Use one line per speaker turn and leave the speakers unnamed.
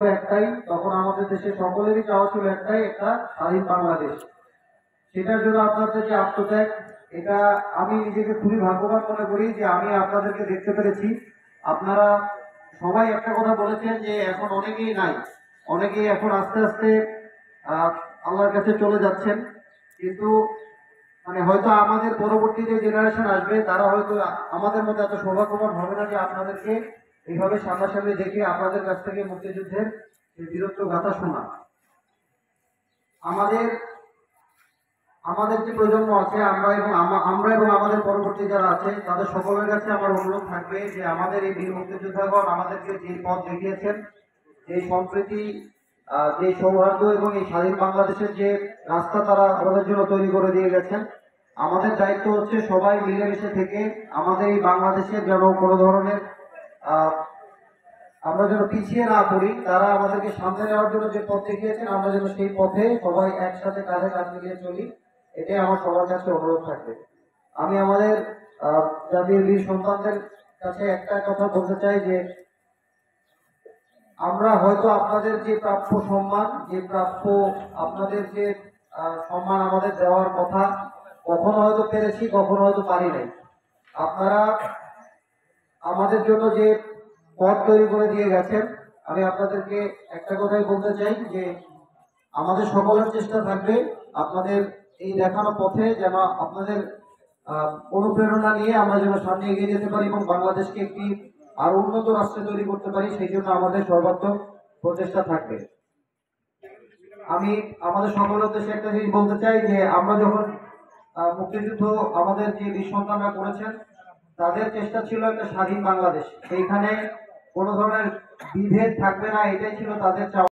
একটাই, তখন আমাদের দেশে সকলেরই চাওয়া ছিল একটাই, একটা স্বাধীন বাংলাদেশ। সেটার জন্য আপনাদের যে আত্মত্যাগ, এটা আমি নিজেকে খুবই ভাগ্যবান মনে করি যে আমি আপনাদেরকে দেখতে পেরেছি। আপনারা সবাই একটা কথা বলেছেন যে এখন অনেকেই নাই, অনেকেই এখন আস্তে আস্তে আহ, আল্লাহর কাছে চলে যাচ্ছেন। কিন্তু মানে হয়তো আমাদের পরবর্তী যে জেনারেশন আসবে তারা হয়তো আমাদের মধ্যে এত সৌভাগ্যবান হবে না যে আপনাদেরকে এইভাবে সামনাসামনি দেখে আপনাদের কাছ থেকে মুক্তিযুদ্ধের এই বীরত্ব গাথা শোনা। আমাদের আমাদের যে প্রজন্ম আছে, আমরা এবং আমাদের পরবর্তী যারা আছে তাদের সকলের কাছে আমার অনুরোধ থাকবে যে আমাদের এই বীর মুক্তিযোদ্ধাগণ আমাদেরকে যে পথ দেখিয়েছেন, যে সম্প্রীতি, যে সৌহার্দ্য এবং এই স্বাধীন বাংলাদেশের যে রাস্তা তারা আমাদের জন্য তৈরি করে দিয়ে গেছেন, আমাদের দায়িত্ব হচ্ছে সবাই মিলেমিশে থেকে আমাদের এই বাংলাদেশে যেন কোনো ধরনের আহ আমরা যেন পিছিয়ে না পড়ি। তারা আমাদেরকে সামনে নেওয়ার জন্য যে পথ দেখিয়েছেন, আমরা যেন সেই পথে সবাই একসাথে কাঁধে কাঁধ মিলিয়ে চলি, এটাই আমার সবার কাছে অনুরোধ থাকবে। আমি আমাদের জাতির বীর সন্তানদের কাছে একটা কথা বলতে চাই যে আমরা হয়তো আপনাদের যে প্রাপ্য সম্মান, যে প্রাপ্য আপনাদের যে সম্মান আমাদের দেওয়ার কথা, কখনো হয়তো পেরেছি, কখনো হয়তো পারি নাই। আপনারা আমাদের জন্য যে পথ তৈরি করে দিয়ে গেছেন, আমি আপনাদেরকে একটা কথাই বলতে চাই যে আমাদের সকলের চেষ্টা থাকবে আপনাদের এই দেখানো পথে যেন আপনাদের অনুপ্রেরণা নিয়ে আমরা যেন সামনে এগিয়ে যেতে পারি এবং বাংলাদেশকে একটি আরো উন্নত রাষ্ট্রে তৈরি করতে পারি, সেই জন্য আমাদের সর্বাত্মক প্রচেষ্টা থাকবে। আমি আমাদের সকলের উদ্দেশ্যে একটা জিনিস বলতে চাই যে আমরা যখন মুক্তিযুদ্ধ আমাদের যে বীর সন্তানরা করেছেন, তাদের চেষ্টা ছিল একটা স্বাধীন বাংলাদেশ, সেইখানে কোনো ধরনের বিভেদ থাকবে না, এটাই ছিল তাদের চাওয়া।